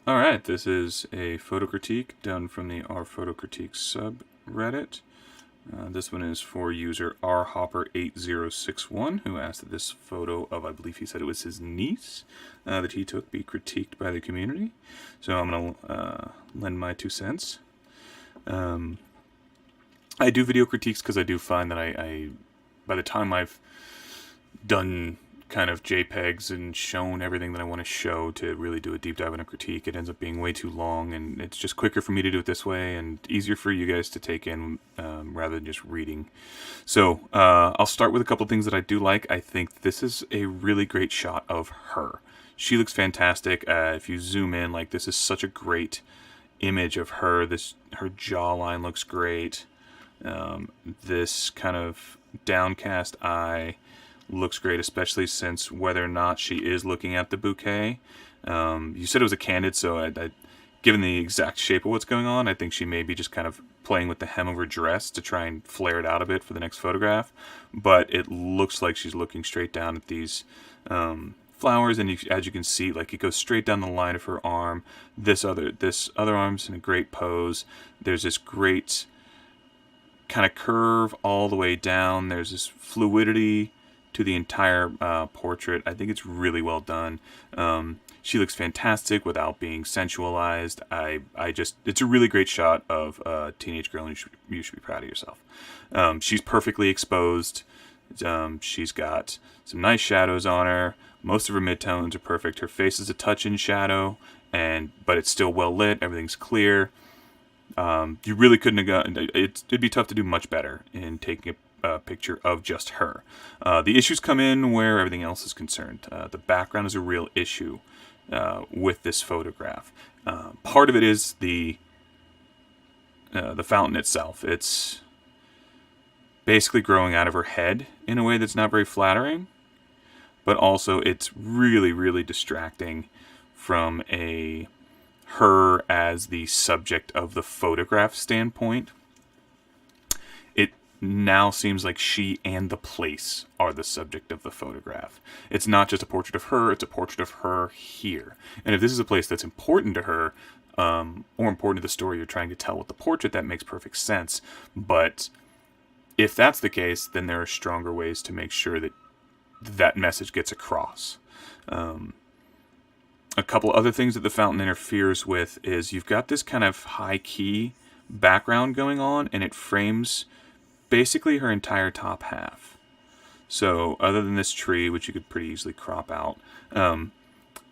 Alright, this is a photo critique done from the PHotocritique subreddit. This one is for user rhopper8061, who asked that this photo of, I believe he said it was his niece, that he took be critiqued by the community. So I'm going to lend my 2 cents. I do video critiques because I do find that I by the time I've done kind of JPEGs and shown everything that I want to show to really do a deep dive in a critique, it ends up being way too long, and it's just quicker for me to do it this way and easier for you guys to take in rather than just reading. So I'll start with a couple things that I do like. I think this is a really great shot of her. She looks fantastic. If you zoom in, like, this is such a great image of her. Her jawline looks great. This kind of downcast eye looks great, especially since whether or not she is looking at the bouquet. You said it was a candid, so given the exact shape of what's going on, I think she may be just kind of playing with the hem of her dress to try and flare it out a bit for the next photograph. But it looks like she's looking straight down at these flowers, and as you can see, like, it goes straight down the line of her arm. This other arm's in a great pose. There's this great kind of curve all the way down. There's this fluidity to the entire portrait. I think it's really well done. She looks fantastic without being sensualized. It's a really great shot of a teenage girl, and you should be proud of yourself. She's perfectly exposed. She's got some nice shadows on her. Most of her midtones are perfect. Her face is a touch in shadow, but it's still well lit. Everything's clear. You really couldn't have gotten. It'd be tough to do much better in taking a picture of just her. The issues come in where everything else is concerned. The background is a real issue with this photograph. Part of it is the fountain itself. It's basically growing out of her head in a way that's not very flattering, but also it's really, really distracting from her as the subject of the photograph standpoint. It now seems like she and the place are the subject of the photograph. It's not just a portrait of her, it's a portrait of her here. And if this is a place that's important to her, or important to the story you're trying to tell with the portrait, that makes perfect sense. But if that's the case, then there are stronger ways to make sure that that message gets across. A couple other things that the fountain interferes with is you've got this kind of high-key background going on, and it frames basically her entire top half. So other than this tree, which you could pretty easily crop out,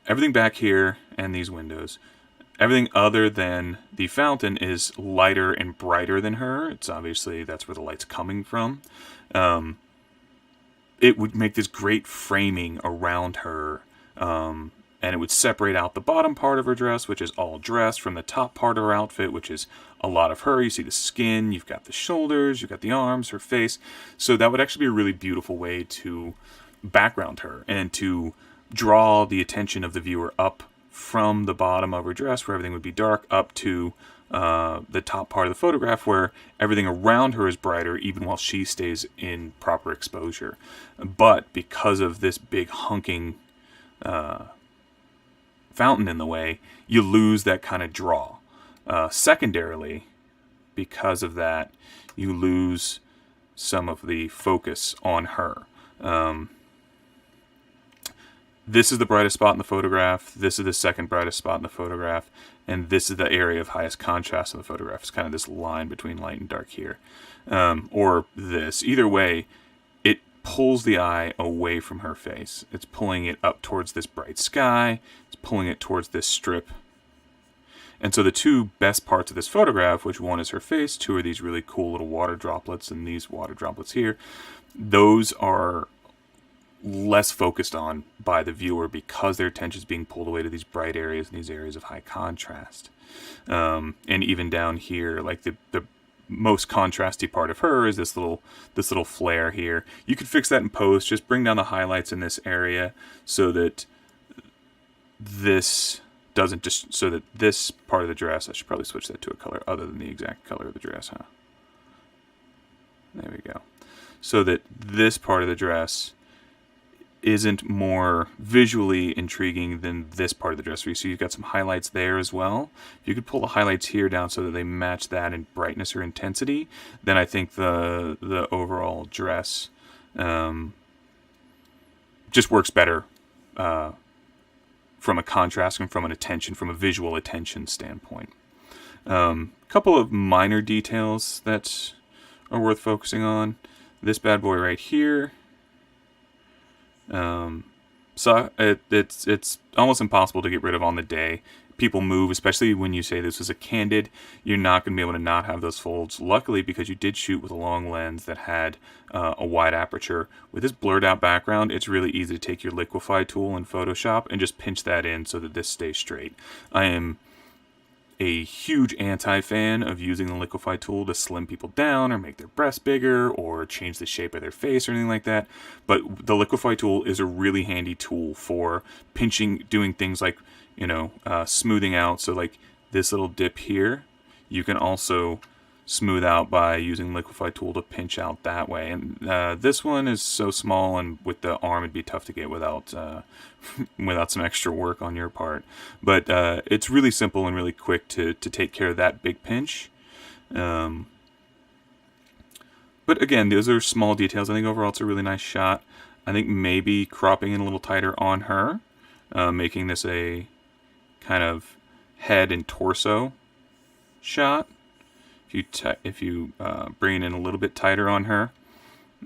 everything back here and these windows, everything other than the fountain is lighter and brighter than her. It's obviously, that's where the light's coming from. It would make this great framing around her, and it would separate out the bottom part of her dress, which is all dress, from the top part of her outfit, which is a lot of her. You see the skin, you've got the shoulders, you've got the arms, her face. So that would actually be a really beautiful way to background her and to draw the attention of the viewer up from the bottom of her dress, where everything would be dark, up to the top part of the photograph, where everything around her is brighter, even while she stays in proper exposure. But because of this big hunking fountain in the way, you lose that kind of draw. Secondarily, because of that, you lose some of the focus on her. This is the brightest spot in the photograph, this is the second brightest spot in the photograph, and this is the area of highest contrast in the photograph. It's kind of this line between light and dark here. Or this. Either way, it pulls the eye away from her face. It's pulling it up towards this bright sky. It's pulling it towards this strip. And so the two best parts of this photograph, which one is her face, two are these really cool little water droplets, and these water droplets here, those are less focused on by the viewer because their attention is being pulled away to these bright areas and these areas of high contrast. And even down here, like the most contrasty part of her is this little flare here. You could fix that in post. Just bring down the highlights in this area so that this doesn't just, so that this part of the dress, I should probably switch that to a color other than the exact color of the dress, huh? There we go. So that this part of the dress isn't more visually intriguing than this part of the dress. So you've got some highlights there as well. If you could pull the highlights here down so that they match that in brightness or intensity, then I think the overall dress just works better from a contrast and from a visual attention standpoint. Couple of minor details that are worth focusing on. This bad boy right here. So it's almost impossible to get rid of on the day. People move, especially when you say this is a candid. You're not going to be able to not have those folds. Luckily, because you did shoot with a long lens that had a wide aperture, with this blurred out background, it's really easy to take your liquify tool in Photoshop and just pinch that in so that this stays straight. I am a huge anti-fan of using the liquify tool to slim people down or make their breasts bigger or change the shape of their face or anything like that. But the liquify tool is a really handy tool for pinching, doing things like, smoothing out. So like this little dip here, you can also smooth out by using liquify tool to pinch out that way. And this one is so small, and with the arm it'd be tough to get without without some extra work on your part. But it's really simple and really quick to take care of that big pinch. But again, those are small details. I think overall it's a really nice shot. I think maybe cropping in a little tighter on her, making this a kind of head and torso shot. If you bring it in a little bit tighter on her,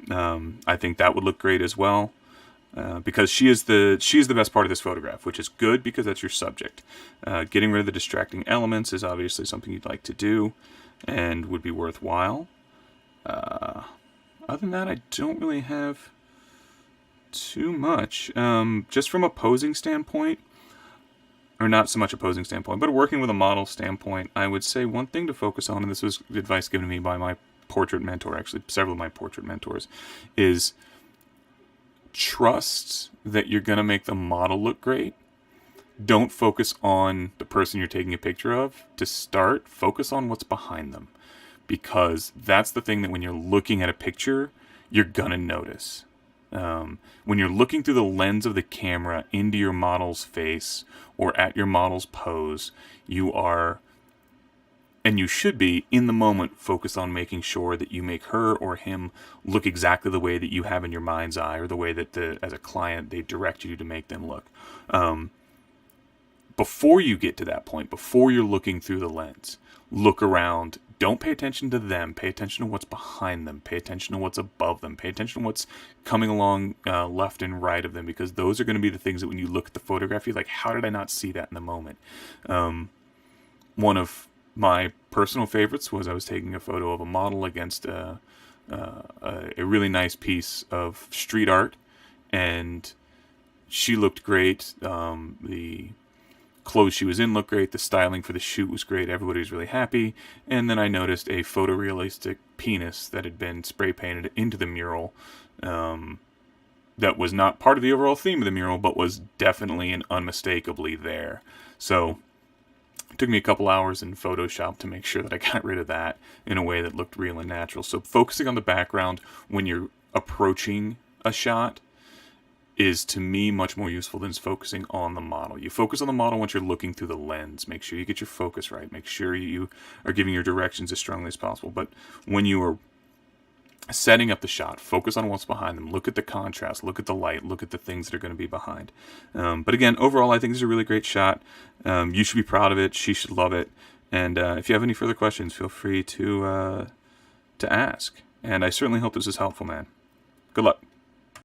I think that would look great as well. Because she is the best part of this photograph, which is good because that's your subject. Getting rid of the distracting elements is obviously something you'd like to do and would be worthwhile. Other than that, I don't really have too much. Just from a posing standpoint, or not so much a posing standpoint, but working with a model standpoint, I would say one thing to focus on, and this was advice given to me by my portrait mentor, actually several of my portrait mentors, is trust that you're going to make the model look great. Don't focus on the person you're taking a picture of. To start, focus on what's behind them, because that's the thing that when you're looking at a picture, you're going to notice. When you're looking through the lens of the camera into your model's face or at your model's pose, you are, and you should be, in the moment focused on making sure that you make her or him look exactly the way that you have in your mind's eye, or the way that as a client they direct you to make them look. Before you get to that point, before you're looking through the lens, look around. Don't pay attention to them. Pay attention to what's behind them. Pay attention to what's above them. Pay attention to what's coming along left and right of them, because those are going to be the things that when you look at the photograph, you're like, how did I not see that in the moment? One of my personal favorites was I was taking a photo of a model against a really nice piece of street art, and she looked great. The clothes she was in looked great. The styling for the shoot was great. Everybody was really happy. And then I noticed a photorealistic penis that had been spray painted into the mural, that was not part of the overall theme of the mural, but was definitely and unmistakably there. So it took me a couple hours in Photoshop to make sure that I got rid of that in a way that looked real and natural. So focusing on the background when you're approaching a shot is, to me, much more useful than focusing on the model. You focus on the model once you're looking through the lens. Make sure you get your focus right. Make sure you are giving your directions as strongly as possible. But when you are setting up the shot, focus on what's behind them. Look at the contrast. Look at the light. Look at the things that are going to be behind. But again, overall, I think this is a really great shot. You should be proud of it. She should love it. And if you have any further questions, feel free to ask. And I certainly hope this is helpful, man. Good luck.